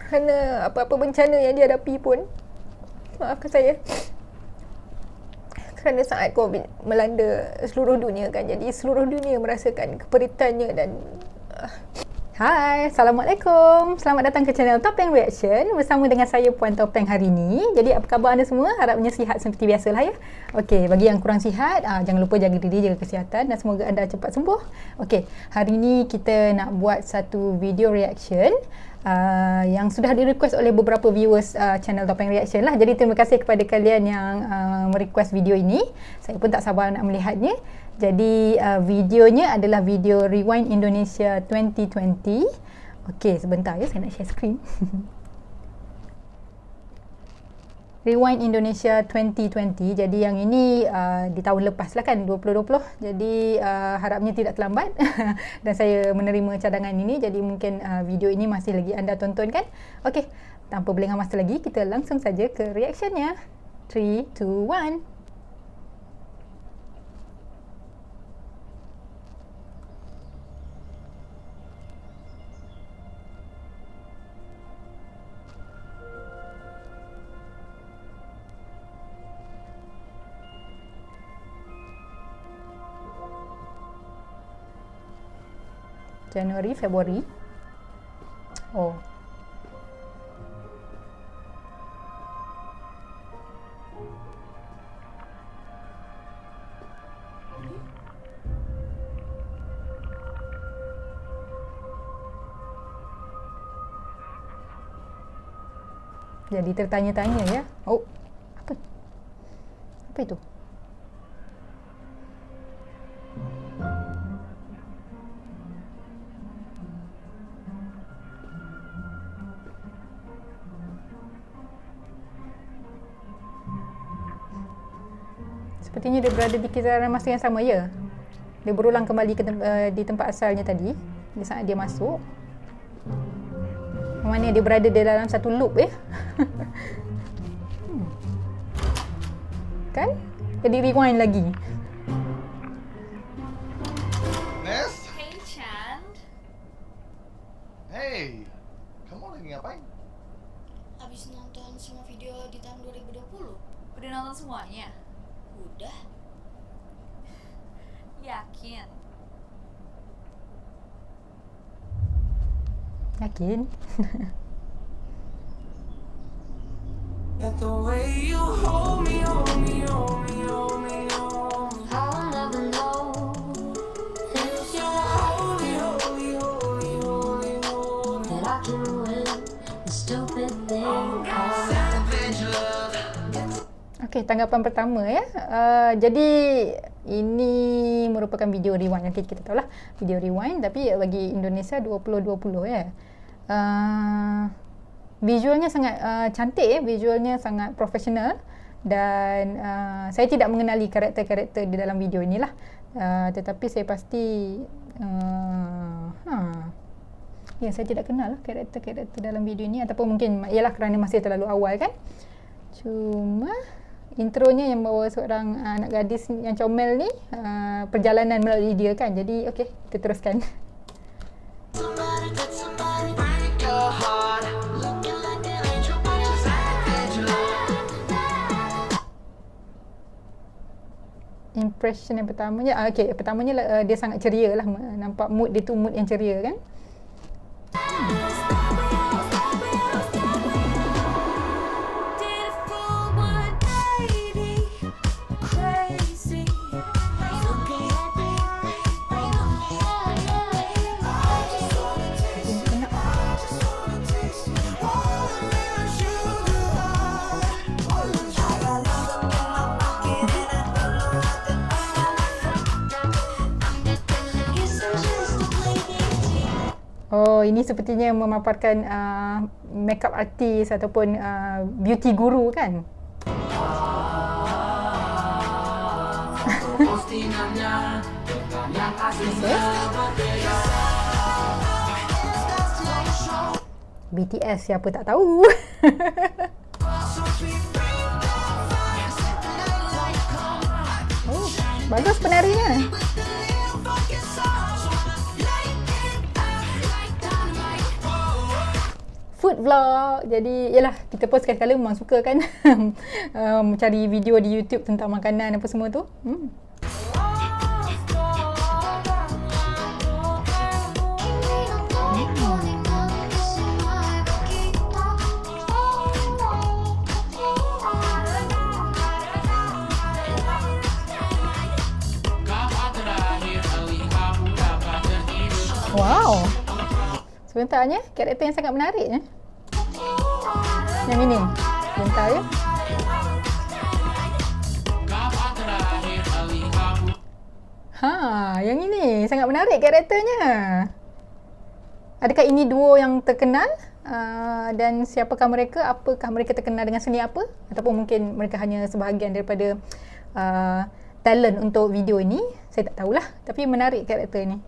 kerana apa-apa bencana yang dihadapi pun, maafkan saya, kerana saat COVID melanda seluruh dunia kan, jadi seluruh dunia merasakan keperitannya dan Hai, Assalamualaikum. Selamat datang ke channel Topeng Reaction bersama dengan saya Puan Topeng hari ini. Jadi apa khabar anda semua? Harapnya sihat seperti biasalah ya. Okey, bagi yang kurang sihat, jangan lupa jaga diri, jaga kesihatan dan semoga anda cepat sembuh. Okey, hari ini kita nak buat satu video reaction yang sudah di-request oleh beberapa viewers channel Topeng Reaction lah. Jadi terima kasih kepada kalian yang merequest video ini. Saya pun tak sabar nak melihatnya. Jadi videonya adalah video Rewind Indonesia 2020. Okey, sebentar ya, saya nak share screen. Rewind Indonesia 2020. Jadi yang ini di tahun lepas lah kan, 2020. Jadi harapnya tidak terlambat. Dan saya menerima cadangan ini. Jadi mungkin video ini masih lagi anda tonton kan. Okey, tanpa berlengah masa lagi, kita langsung saja ke reactionnya. 3, 2, 1. Januari, Februari. Oh. Jadi tertanya-tanya ya. Oh. Apa? Apa itu? Sepertinya dia berada di kisaran masa yang sama ya. Dia berulang kembali ke di tempat asalnya tadi di saat dia masuk. Mana dia berada di dalam satu loop ya. Kan? Jadi rewind lagi. Ness? Hey Chand, Hey, kamu lagi ngapain? Habis nonton semua video di tahun 2020? udah nonton semuanya? Udah. Yakin? Yakin? That the way you hold me, hold me, hold me, hold me, hold me. I'll never know. It's your holy, holy, holy, holy, holy. That I can win the stupid thing called Savage love. Okey, tanggapan pertama ya. Jadi ini merupakan video rewind. Nanti kita tahulah video rewind, tapi bagi Indonesia 2020 ya. Visualnya sangat cantik ya, visualnya sangat profesional dan saya tidak mengenali karakter-karakter di dalam video inilah. Tetapi saya pasti ya, saya tidak kenal lah karakter-karakter dalam video ini, ataupun mungkin ialah kerana masih terlalu awal kan. Cuma intronya yang bawa seorang anak gadis yang comel ni, perjalanan melalui dia kan. Jadi okey, kita teruskan. Somebody, could somebody break your heart? Looking like an angel, but you're savage love. Impression yang pertamanya, okey, pertamanya dia sangat ceria lah, nampak mood dia tu mood yang ceria kan. Did it for 180, crazy. Looking at me, I just wanna taste you. I just wanna taste you. All the little sugar high. I got love in my pocket and I don't know nothing. Guess I'm just a plain 18. Oh, ini sepertinya memaparkan makeup artist ataupun beauty guru kan. Postingannya dengan yang aslinya berbeda. BTS siapa tak tahu. Oh, bagus penarinya. vlog. Jadi yalah, kita pun sekali-kala memang suka kan cari video di YouTube tentang makanan apa semua tu. Wow. Sebentarnya karakter yang sangat menarik ya. Yang ini. Sebentar ya. Yang ini sangat menarik karakternya. Adakah ini duo yang terkenal? Dan siapakah mereka? Apakah mereka terkenal dengan seni apa? Ataupun mungkin mereka hanya sebahagian daripada talent untuk video ini? Saya tak tahulah. Tapi menarik karakter ini.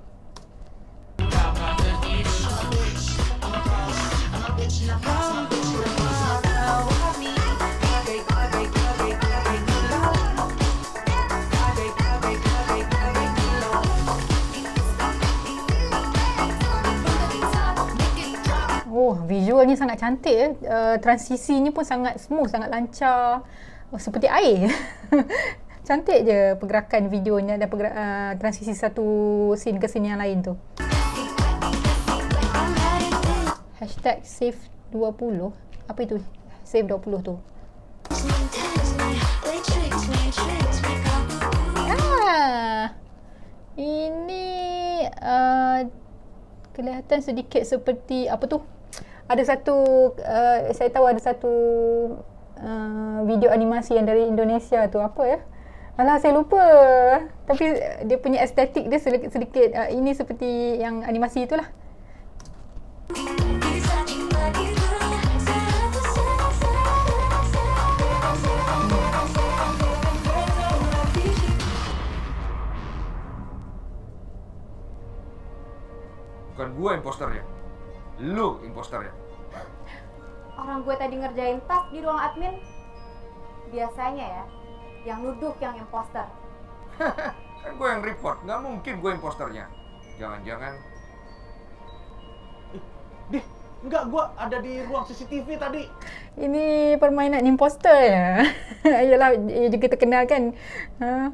Visualnya sangat cantik ya. Transisinya pun sangat smooth, sangat lancar. Seperti air. Cantik je pergerakan videonya dan transisi satu scene ke scene yang lain tu. #save20. Apa itu? Save 20 tu. Ini kelihatan sedikit seperti apa tu? Ada satu saya tahu ada satu video animasi yang dari Indonesia tu, apa ya? Alah, saya lupa. Tapi dia punya estetik dia sedikit ini seperti yang animasi itulah. Bukan gue imposternya, lu imposternya. Orang gue tadi ngerjain task di ruang admin. Biasanya ya, yang nuduh yang imposter. Kan gue yang report, nggak mungkin gue imposternya. Jangan-jangan... Dih, enggak, gue ada di ruang CCTV tadi. Ini permainan imposter ya. Yalah, ia juga terkenal kan.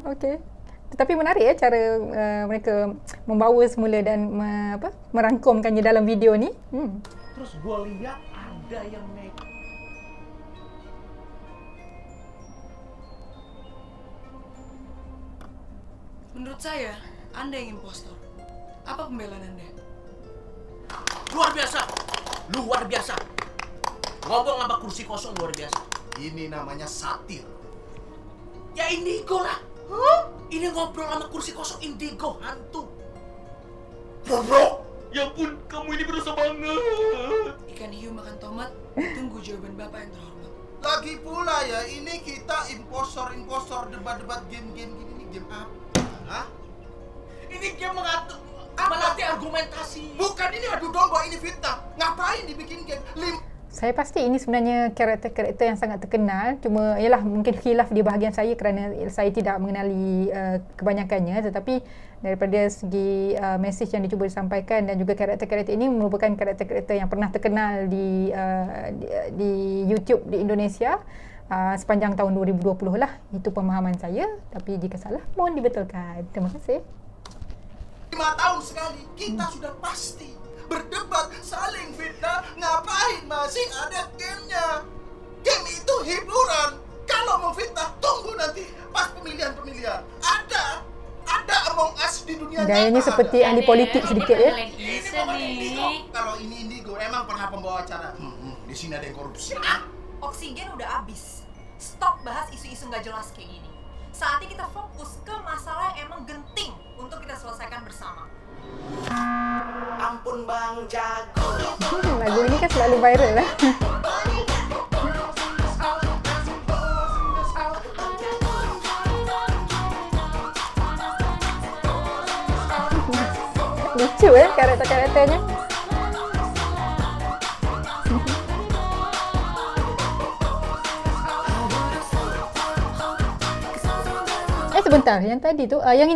Okey. Tetapi menarik ya cara mereka membawa semula dan merangkumkannya dalam video ni. Terus gue lihat ada yang naik. Menurut saya, Anda yang impostor. Apa pembelaan Anda? Luar biasa! Luar biasa! Ngomong sama kursi kosong luar biasa. Ini namanya satir. Ya indigo lah! Huh? Ini ngobrol sama kursi kosong indigo, hantu. Bro! Ya ampun, kamu ini berdosa banget! Ikan hiu makan tomat, tunggu jawaban Bapak yang terhormat. Lagi pula ya, ini kita impostor debat-debat game-game gini. Ini game apa? Hah? Ini game melatih argumentasi. Bukan, ini adu domba, ini fitnah. Ngapain dibikin game? Saya pasti ini sebenarnya karakter-karakter yang sangat terkenal. Cuma ialah mungkin khilaf di bahagian saya kerana saya tidak mengenali kebanyakannya. Tetapi daripada segi mesej yang dicuba disampaikan dan juga karakter-karakter ini merupakan karakter-karakter yang pernah terkenal di YouTube di Indonesia sepanjang tahun 2020 lah. Itu pemahaman saya. Tapi jika salah, mohon dibetulkan. Terima kasih. 5 tahun sekali, kita sudah pasti berdebat, saling fitnah. Ngapain masih ada gamenya? Game itu hiburan. Kalau mau fitnah, tunggu nanti pas pemilihan-pemilihan. Ada Among Us di dunia nyata. Gayanya seperti ahli politik sedikit ya. Ini pokoknya indigo. Kalau ini indigo, emang pernah pembawa acara. Di sini ada yang korupsi. Oksigen udah habis. Stop bahas isu-isu nggak jelas kayak gini. Saatnya kita fokus ke masalah yang emang genting untuk kita selesaikan bersama. Ampun Bang Jago. Lagu ini kan selalu viral lah. Lucu karakter-karakternya. Sebentar, yang tadi tu, yang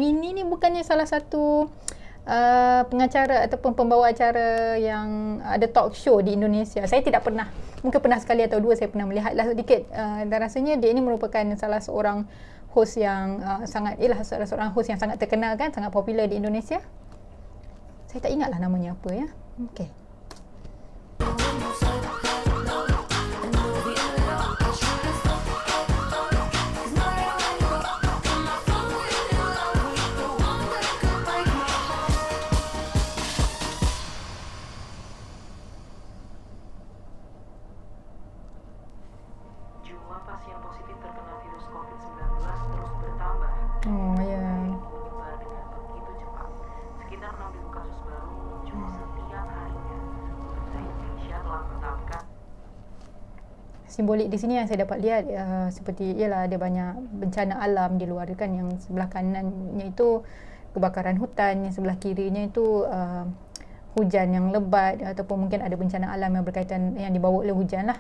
ini ni bukannya salah satu pengacara ataupun pembawa acara yang ada talk show di Indonesia. Saya tidak pernah, mungkin pernah sekali atau dua saya pernah melihatlah sedikit, dan rasanya dia ini merupakan salah seorang host yang salah seorang host yang sangat terkenal kan, sangat popular di Indonesia. Saya tak ingatlah namanya apa ya. Okey. Jumlah pasien positif terkena virus COVID-19 terus bertambah. Oh ya. Menyebar dengan begitu cepat. Sekitar 6.000 kasus baru muncul setiap harinya. Pemerintah Indonesia telah menetapkan Simbolik di sini yang saya dapat lihat seperti ialah ada banyak bencana alam di luar kan, yang sebelah kanannya itu kebakaran hutan, yang sebelah kirinya itu hujan yang lebat ataupun mungkin ada bencana alam yang berkaitan yang dibawa oleh hujan lah.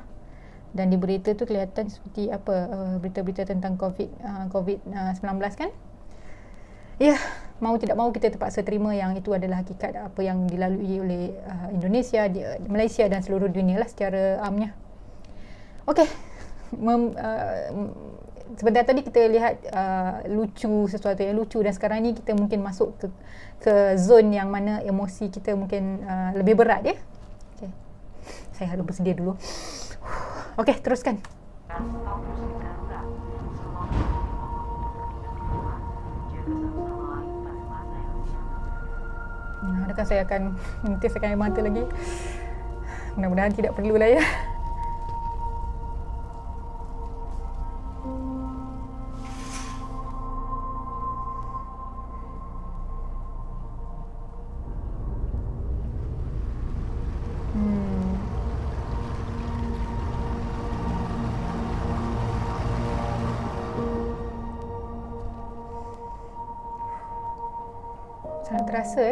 Dan di berita tu kelihatan seperti apa, berita-berita tentang COVID-19 kan. Ya, mau tidak mau kita terpaksa terima yang itu adalah hakikat apa yang dilalui oleh Indonesia, Malaysia dan seluruh dunia lah secara amnya. Okey, sebentar tadi kita lihat sesuatu yang lucu, dan sekarang ni kita mungkin masuk ke zon yang mana emosi kita mungkin lebih berat ya. Okay. Saya harus bersedia dulu. Okey, teruskan. status darurat. Semua mohon untuk berlindung di rumah, jaga satu sama lain pada masa yang sama. Adakah saya akan meneteskan air mata lagi? Mudah-mudahan tidak perlulah ya. Sangat terasa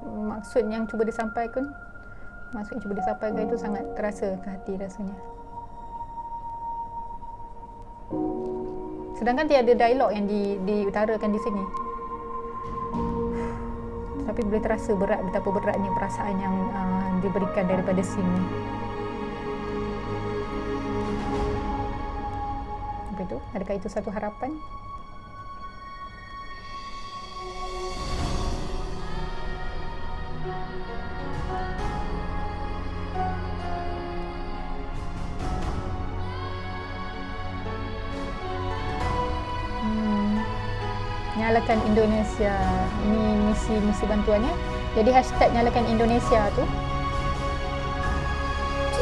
maksud yang cuba disampaikan. Maksud yang cuba disampaikan itu sangat terasa ke hati rasanya. Sedangkan tiada dialog yang diutarakan di sini. Tapi boleh terasa betapa beratnya perasaan yang diberikan daripada scene. Apa itu? Adakah itu satu harapan? Nyalakan Indonesia. Ini misi bantuannya. Jadi hashtag nyalakan Indonesia tu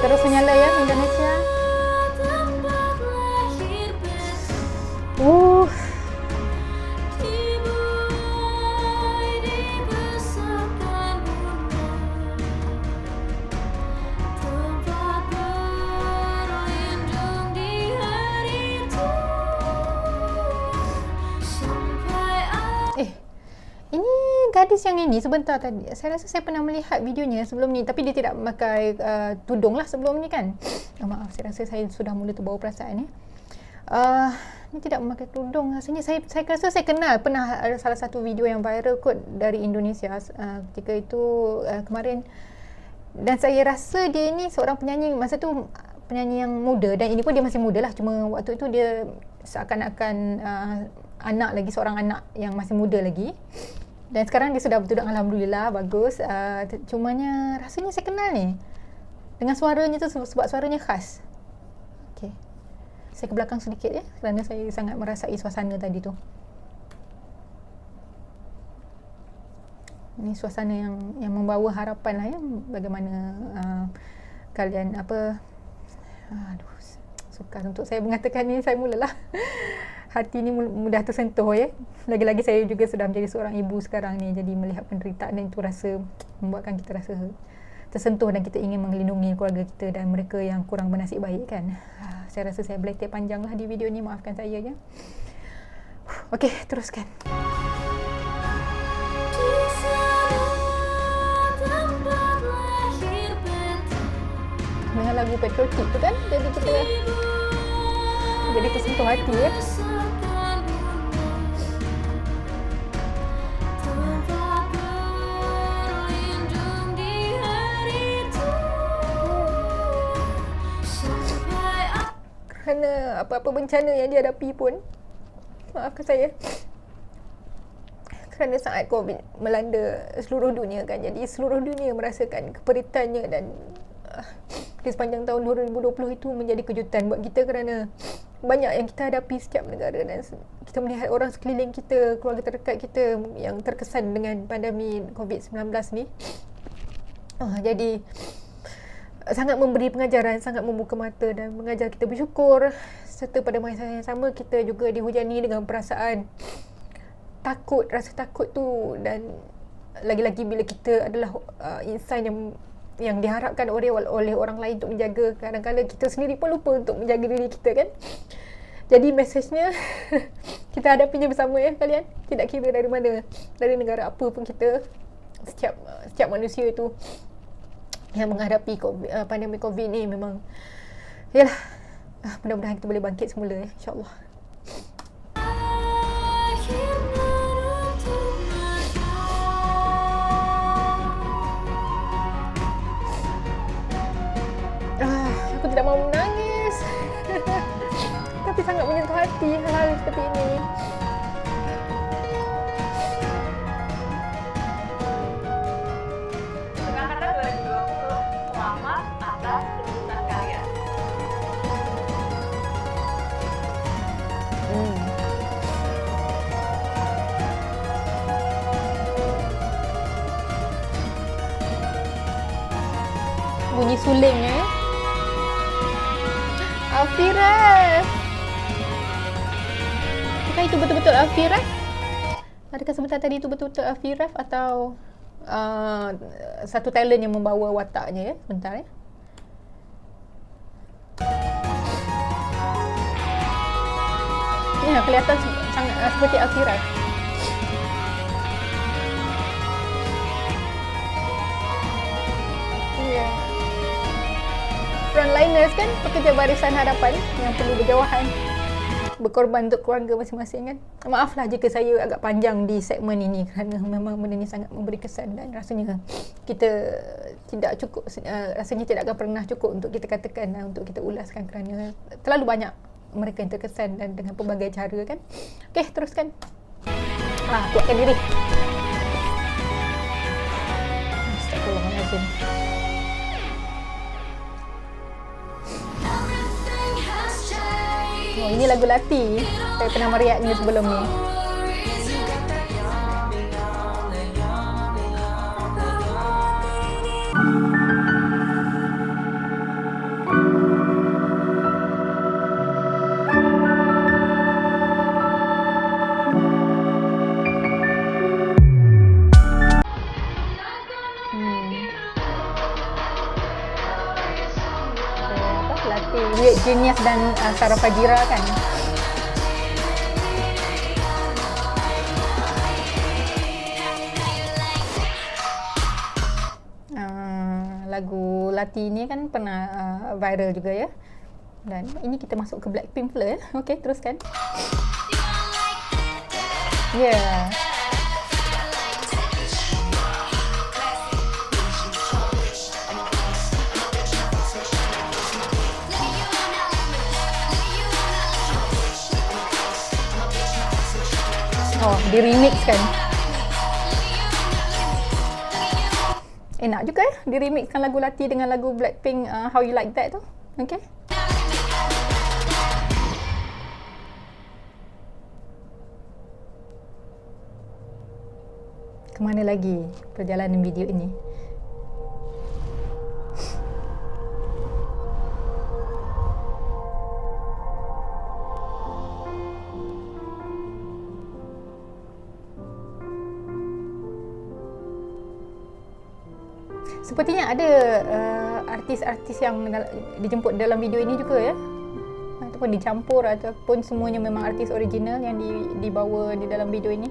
terus menyala ya Indonesia. Gadis yang ini sebentar tadi, saya rasa saya pernah melihat videonya sebelum ni, tapi dia tidak memakai tudung lah sebelum ni kan. Maaf, saya rasa saya sudah mula terbawa perasaan ni. Ni tidak memakai tudung rasanya. Saya rasa saya kenal, pernah ada salah satu video yang viral kot dari Indonesia ketika itu kemarin. Dan saya rasa dia ni seorang penyanyi, masa tu penyanyi yang muda, dan ini pun dia masih muda lah, cuma waktu itu dia seakan-akan anak lagi, seorang anak yang masih muda lagi. Dan sekarang dia sudah bertudung, alhamdulillah, bagus. Cumanya rasanya saya kenal ni. Dengan suaranya tu, sebab suaranya khas. Okey. Saya ke belakang sedikit ya, kerana saya sangat merasai suasana tadi tu. Ini suasana yang membawa harapan lah ya, bagaimana kalian sukar untuk saya mengatakan ni, saya mulalah hati ni mudah tersentuh ya. Lagi-lagi saya juga sudah menjadi seorang ibu sekarang ni, jadi melihat penderitaan itu rasa membuatkan kita rasa tersentuh, dan kita ingin melindungi keluarga kita dan mereka yang kurang bernasib baik kan. Saya rasa saya beletir panjang lah di video ni, maafkan saya ya. Okey, teruskan. Dengan lagu patriotik tu kan, jadi tersentuh hati ya. apa-apa bencana yang dihadapi pun, maafkan saya, kerana saat COVID melanda seluruh dunia kan, jadi seluruh dunia merasakan keperitannya. Dan di sepanjang tahun 2020 itu menjadi kejutan buat kita kerana banyak yang kita hadapi setiap negara, dan kita melihat orang sekeliling kita, keluarga terdekat kita yang terkesan dengan pandemik COVID-19 ni. Jadi sangat memberi pengajaran, sangat membuka mata dan mengajar kita bersyukur, serta pada masa yang sama kita juga dihujani dengan perasaan takut, rasa takut tu. Dan lagi-lagi bila kita adalah insan yang diharapkan oleh orang lain untuk menjaga, kadang-kadang kita sendiri pun lupa untuk menjaga diri kita kan. Jadi mesejnya kita hadapinya bersama ya kalian, tidak kira dari mana, dari negara apa pun kita, setiap manusia itu yang menghadapi pandemik COVID ni memang yalah, mudah-mudahan kita boleh bangkit semula ya, insya-Allah. Aku tidak mahu menangis tapi sangat menyentuh hati hal-hal seperti ini. Pengangkatan 2020 selamat atas keputusan kalian. Bunyi suling Alfiras. Apakah itu betul-betul Alfiras? Adakah sebentar tadi itu betul-betul Alfiras atau satu talent yang membawa wataknya ya? Sebentar ya. Ya, kelihatan sangat seperti Alfiras. Ya. Frontliners kan, pekerja barisan hadapan yang perlu berjauhan, berkorban untuk keluarga masing-masing kan. Maaflah jika saya agak panjang di segmen ini kerana memang benda ni sangat memberi kesan dan rasanya kita tidak cukup, rasanya tidak akan pernah cukup untuk kita katakan dan untuk kita ulaskan kerana terlalu banyak mereka yang terkesan dan dengan pelbagai cara kan. Okey, teruskan. Kuatkan diri. Astagfirullahaladzim. Oh, ini lagu Lati. Saya pernah meriaknya sebelum ni. Lati, Weird Genius dan Sarah Fajira kan. Lagu Lati ni kan pernah viral juga ya. Dan ini kita masuk ke Blackpink pula ya. Okey, teruskan. Ya. Yeah. Oh, di remix kan. Enak juga ya, di remixkan lagu Lati dengan lagu Blackpink How You Like That tu. Okay. Kemana lagi perjalanan video ini? Sepertinya ada artis-artis yang dijemput dalam video ini juga ya, ataupun dicampur ataupun semuanya memang artis original yang dibawa di dalam video ini.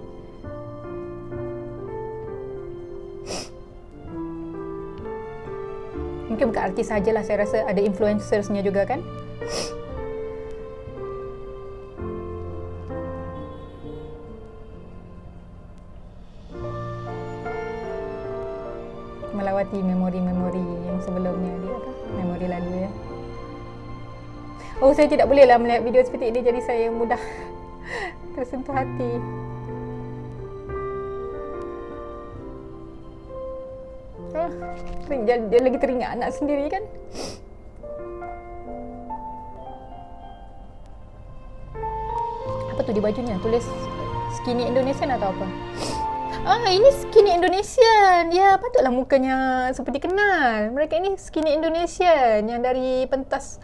Mungkin bukan artis sajalah, saya rasa ada influencersnya juga kan. Melawati memori-memori yang sebelumnya dia apa? Memori lalu ya. Oh, saya tidak bolehlah melihat video seperti ini, jadi saya mudah tersentuh hati. Dia lagi teringat anak sendiri kan. Apa tu di bajunya? Tulis Skinny Indonesian atau apa? Ini Skinny Indonesian. Ya, patutlah mukanya seperti kenal. Mereka ini Skinny Indonesian yang dari pentas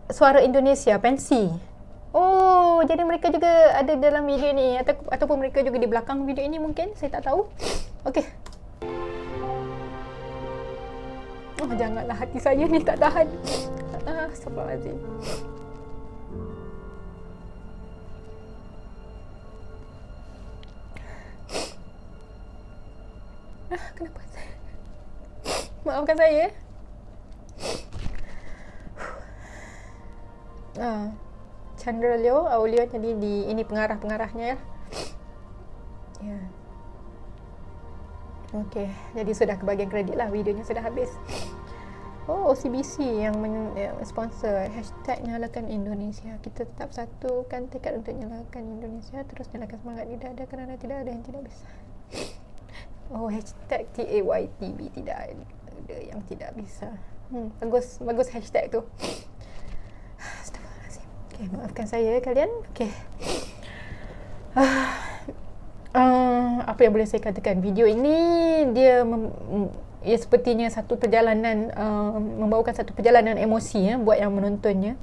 Suara Indonesia, pensi. Oh, jadi mereka juga ada dalam video ni ataupun mereka juga di belakang video ini mungkin, saya tak tahu. Okey. Oh, janganlah, hati saya ni tak tahan. Astagfirullahalazim. Kenapa saya? Maafkan saya. Chandra Leo, Aulia, jadi ini pengarah-pengarahnya ya. Ya. Okey, jadi sudah kebagian kredit lah, videonya sudah habis. Oh, OCBC yang sponsor #nyalakan Indonesia. Kita tetap satukan tekad untuk nyalakan Indonesia, terus nyalakan semangat di dada kerana tidak ada yang tidak bisa. Oh, #TAYTB, tidak ada yang tidak bisa. Bagus hashtag tu. Astagfirullahalazim. Okay, maafkan saya kalian. Okay. Apa yang boleh saya katakan? Video ini dia sepertinya satu perjalanan, membawakan satu perjalanan emosi buat yang menontonnya.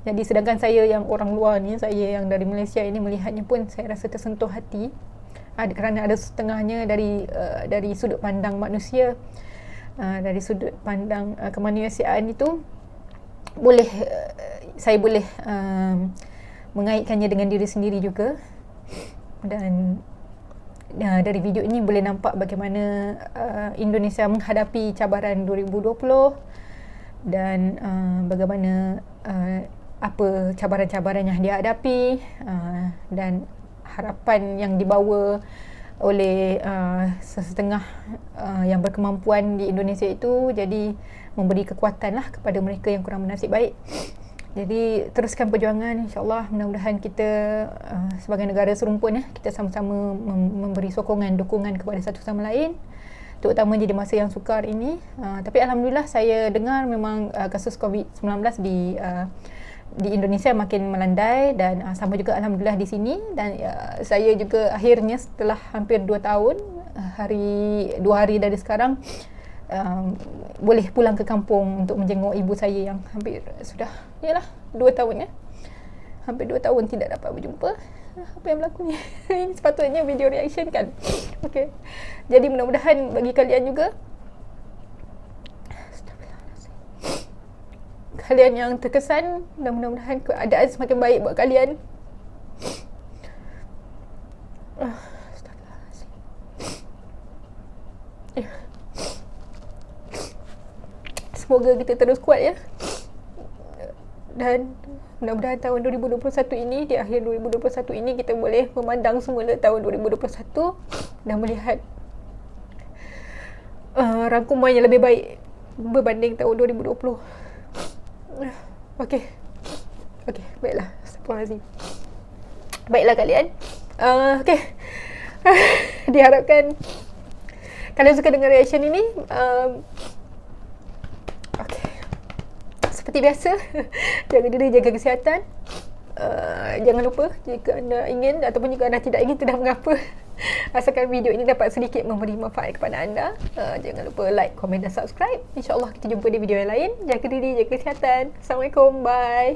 Jadi sedangkan saya yang orang luar ni, saya yang dari Malaysia ini melihatnya pun saya rasa tersentuh hati. Kerana ada setengahnya dari sudut pandang manusia, dari sudut pandang kemanusiaan itu saya boleh mengaitkannya dengan diri sendiri juga. Dan dari video ini boleh nampak bagaimana Indonesia menghadapi cabaran 2020 dan bagaimana apa cabaran-cabaran yang dia hadapi, dan harapan yang dibawa oleh sesetengah yang berkemampuan di Indonesia itu, jadi memberi kekuatan lah kepada mereka yang kurang bernasib baik. Jadi teruskan perjuangan, insyaAllah. Mudah-mudahan kita sebagai negara serumpun kita sama-sama memberi sokongan, dukungan kepada satu sama lain, terutama di masa yang sukar ini. Tapi Alhamdulillah saya dengar memang kasus COVID-19 di Indonesia makin melandai, dan sama juga Alhamdulillah di sini. Dan saya juga akhirnya setelah hampir 2 tahun, 2 hari dari sekarang, boleh pulang ke kampung untuk menjenguk ibu saya yang hampir sudah 2 tahun hampir 2 tahun tidak dapat berjumpa. Apa yang berlaku ni? Ini sepatutnya video reaction kan. Okay. Jadi mudah-mudahan bagi kalian juga, kalian yang terkesan, dan mudah-mudahan keadaan semakin baik buat kalian. Semoga kita terus kuat ya. Dan mudah-mudahan tahun 2021 ini, di akhir 2021 ini, kita boleh memandang semula tahun 2021 dan melihat rangkuman yang lebih baik berbanding tahun 2020. Okey, baiklah. Astagfirullahalazim. Baiklah kalian. Okey. Diharapkan kalian suka dengan reaction ini. Okey. Seperti biasa, jaga diri, jaga kesihatan. Jangan lupa, jika anda ingin ataupun jika anda tidak ingin, tidak mengapa, asalkan video ini dapat sedikit memberi manfaat kepada anda. Jangan lupa like, komen dan subscribe. InsyaAllah kita jumpa di video yang lain. Jaga diri, jaga kesihatan. Assalamualaikum, bye.